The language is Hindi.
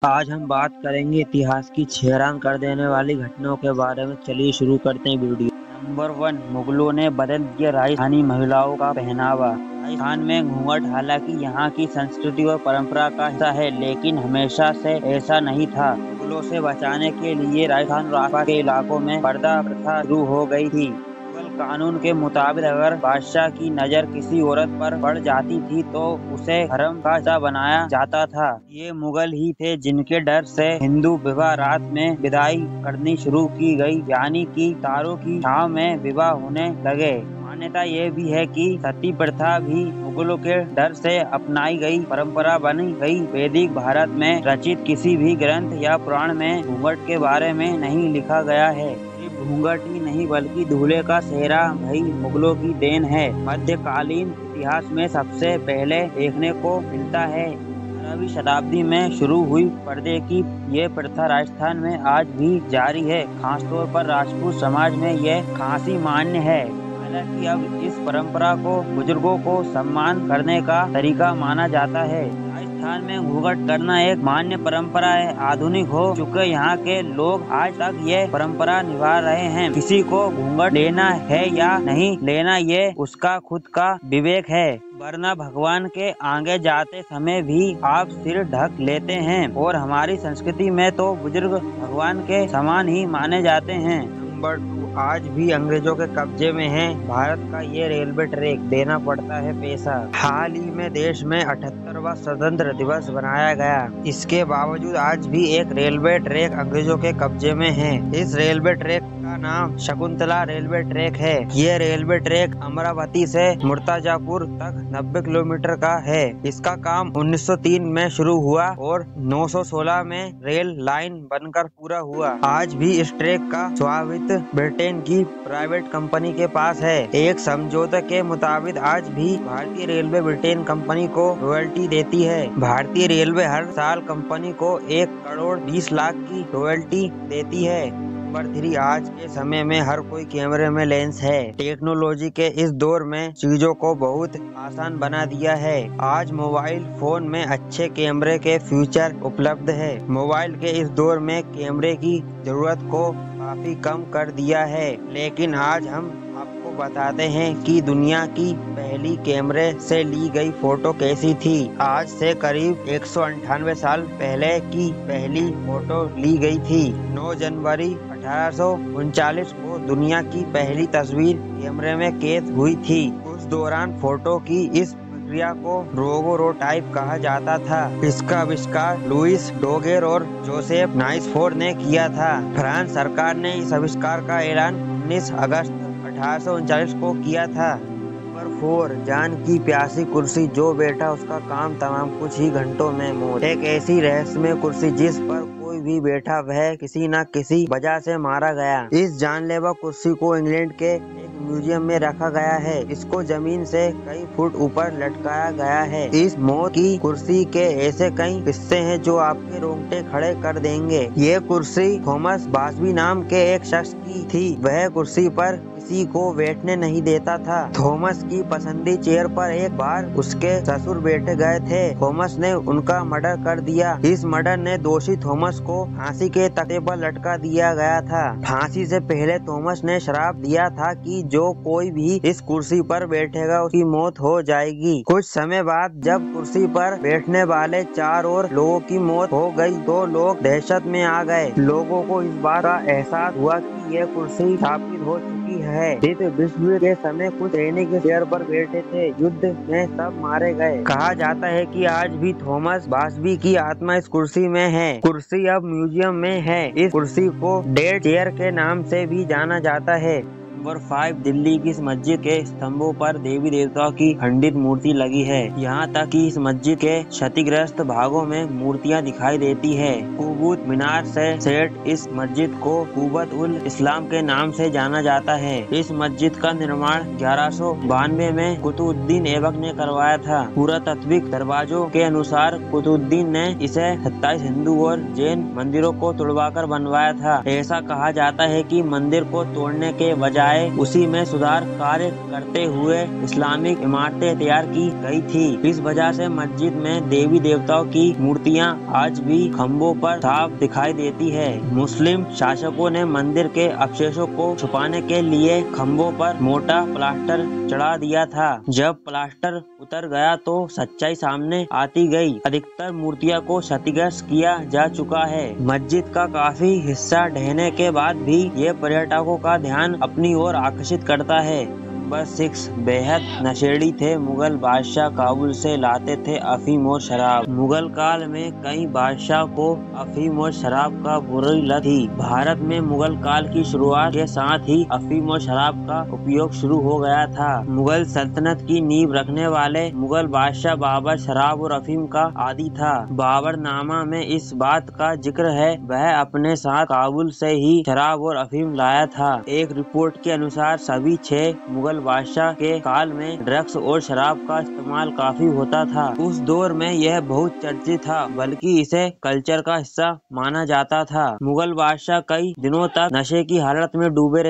आज हम बात करेंगे इतिहास की हैरान कर देने वाली घटनाओं के बारे में। चलिए शुरू करते हैं वीडियो। नंबर 1, मुगलों ने बदल दिया राजस्थानी महिलाओं का पहनावा। राजस्थान में घूंघट हालांकि यहाँ की संस्कृति और परंपरा का हिस्सा है, लेकिन हमेशा से ऐसा नहीं था। मुगलों से बचाने के लिए राजस्थान और आसपास के इलाकों में पर्दा प्रथा शुरू हो गई थी। मुगल कानून के मुताबिक अगर बादशाह की नजर किसी औरत पर पड़ जाती थी तो उसे हरम का हिस्सा बनाया जाता था। ये मुगल ही थे जिनके डर से हिंदू विवाह रात में विदाई करनी शुरू की गई, यानी कि तारों की छांव में विवाह होने लगे। मान्यता ये भी है कि सती प्रथा भी मुगलों के डर से अपनाई गई परंपरा बनी गई। वैदिक भारत में रचित किसी भी ग्रंथ या पुराण में घूंघट के बारे में नहीं लिखा गया है। सिर्फ घूंघट ही नहीं बल्कि दूल्हे का सेहरा भी मुगलों की देन है। मध्यकालीन इतिहास में सबसे पहले देखने को मिलता है। 15वीं शताब्दी में शुरू हुई पर्दे की ये प्रथा राजस्थान में आज भी जारी है। खासतौर पर राजपूत समाज में यह खासी मान्य है। हालांकि अब इस परंपरा को बुजुर्गों को सम्मान करने का तरीका माना जाता है। राजस्थान में घूंघट करना एक मान्य परंपरा है। आधुनिक हो चुके यहाँ के लोग आज तक ये परंपरा निभा रहे हैं। किसी को घूंघट लेना है या नहीं लेना ये उसका खुद का विवेक है, वरना भगवान के आगे जाते समय भी आप सिर ढक लेते हैं और हमारी संस्कृति में तो बुजुर्ग भगवान के समान ही माने जाते हैं। नंबर 2, आज भी अंग्रेजों के कब्जे में है भारत का ये रेलवे ट्रैक। देना पड़ता है पैसा। हाल ही में देश में 78वां स्वतंत्र दिवस मनाया गया। इसके बावजूद आज भी एक रेलवे ट्रैक अंग्रेजों के कब्जे में है। इस रेलवे ट्रैक का नाम शकुंतला रेलवे ट्रैक है। ये रेलवे ट्रैक अमरावती से मुर्ताजापुर तक 90 किलोमीटर का है। इसका काम 1903 में शुरू हुआ और 916 में रेल लाइन बनकर पूरा हुआ। आज भी इस ट्रैक का स्वामित्व ब्रिटेन की प्राइवेट कंपनी के पास है। एक समझौते के मुताबिक आज भी भारतीय रेलवे ब्रिटेन कंपनी को रॉयल्टी देती है। भारतीय रेलवे हर साल कंपनी को 1 करोड़ 20 लाख की रॉयल्टी देती है। नंबर 3, आज के समय में हर कोई कैमरे में लेंस है। टेक्नोलॉजी के इस दौर में चीजों को बहुत आसान बना दिया है। आज मोबाइल फोन में अच्छे कैमरे के फीचर उपलब्ध है। मोबाइल के इस दौर में कैमरे की जरूरत को काफी कम कर दिया है। लेकिन आज हम आपको बताते हैं कि दुनिया की पहली कैमरे से ली गई फोटो कैसी थी। आज से करीब 198 साल पहले की पहली फोटो ली गई थी। 9 जनवरी 1839 को दुनिया की पहली तस्वीर कैमरे में कैद हुई थी। उस दौरान फोटो की इस प्रक्रिया को रोगोरोटाइप कहा जाता था। इसका आविष्कार लुइस डोगेर और जोसेफ नाइसफोर्ड ने किया था। फ्रांस सरकार ने इस आविष्कार का ऐलान 19 अगस्त 1839 को किया था। नंबर 4, जान की प्यासी कुर्सी। जो बैठा उसका काम तमाम, कुछ ही घंटों में मौत। एक ऐसी रहस्यमय कुर्सी जिस पर कोई भी बैठा वह किसी न किसी वजह से मारा गया। इस जानलेवा कुर्सी को इंग्लैंड के एक म्यूजियम में रखा गया है। इसको जमीन से कई फुट ऊपर लटकाया गया है। इस मौत की कुर्सी के ऐसे कई किस्से हैं जो आपके रोंगटे खड़े कर देंगे। ये कुर्सी थॉमस बास्बी नाम के एक शख्स की थी। वह कुर्सी पर किसी को बैठने नहीं देता था। थॉमस की पसंदी चेयर पर एक बार उसके ससुर बैठे गए थे। थॉमस ने उनका मर्डर कर दिया। इस मर्डर ने दोषी थॉमस को फांसी के तख्ते पर लटका दिया गया था। फांसी से पहले थॉमस ने श्राप दिया था कि जो कोई भी इस कुर्सी पर बैठेगा उसकी मौत हो जाएगी। कुछ समय बाद जब कुर्सी पर बैठने वाले 4 और लोगों की मौत हो गई तो लोग दहशत में आ गए। लोगों को इस बात का एहसास हुआ कि यह कुर्सी स्थापित हो चुकी है। द्वितीय विश्व के समय कुछ सैनिक चेयर पर बैठे थे। युद्ध में सब मारे गए। कहा जाता है कि आज भी थॉमस बास्बी की आत्मा इस कुर्सी में है। कुर्सी अब म्यूजियम में है। इस कुर्सी को डेड चेयर के नाम से भी जाना जाता है। नंबर 5, दिल्ली की इस मस्जिद के स्तंभों पर देवी देवताओं की खंडित मूर्ति लगी है। यहाँ तक कि इस मस्जिद के क्षतिग्रस्त भागों में मूर्तियाँ दिखाई देती है। कुतुब मीनार से सेट इस मस्जिद को कुबत उल इस्लाम के नाम से जाना जाता है। इस मस्जिद का निर्माण 1192 में कुतुबुद्दीन ऐबक ने करवाया था। पुरातात्विक दरवाजों के अनुसार कुतुबुद्दीन ने इसे 27 हिंदू और जैन मंदिरों को तोड़वाकर बनवाया था। ऐसा कहा जाता है कि मंदिर को तोड़ने के बजाय आए उसी में सुधार कार्य करते हुए इस्लामिक इमारतें तैयार की गई थी। इस वजह से मस्जिद में देवी देवताओं की मूर्तियां आज भी खम्भों पर साफ दिखाई देती है। मुस्लिम शासकों ने मंदिर के अवशेषों को छुपाने के लिए खम्भों पर मोटा प्लास्टर चढ़ा दिया था। जब प्लास्टर उतर गया तो सच्चाई सामने आती गई। अधिकतर मूर्तियों को क्षतिग्रस्त किया जा चुका है। मस्जिद का काफी हिस्सा ढहने के बाद भी ये पर्यटकों का ध्यान अपनी ओर आकर्षित करता है। नंबर 6 बेहद नशेड़ी थे मुगल बादशाह काबुल से लाते थे अफीम और शराब। मुगल काल में कई बादशाह को अफीम और शराब का बुरी लत थी। भारत में मुगल काल की शुरुआत के साथ ही अफीम और शराब का उपयोग शुरू हो गया था। मुगल सल्तनत की नींव रखने वाले मुगल बादशाह बाबर शराब और अफीम का आदी था। बाबरनामा में इस बात का जिक्र है वह अपने साथ काबुल से ही शराब और अफीम लाया था। एक रिपोर्ट के अनुसार सभी 6 मुगल बादशाह के काल में ड्रग्स और शराब का इस्तेमाल काफी होता था। उस दौर में यह बहुत चर्चित था, बल्कि इसे कल्चर का हिस्सा माना जाता था। मुगल बादशाह कई दिनों तक नशे की हालत में डूबे रहे।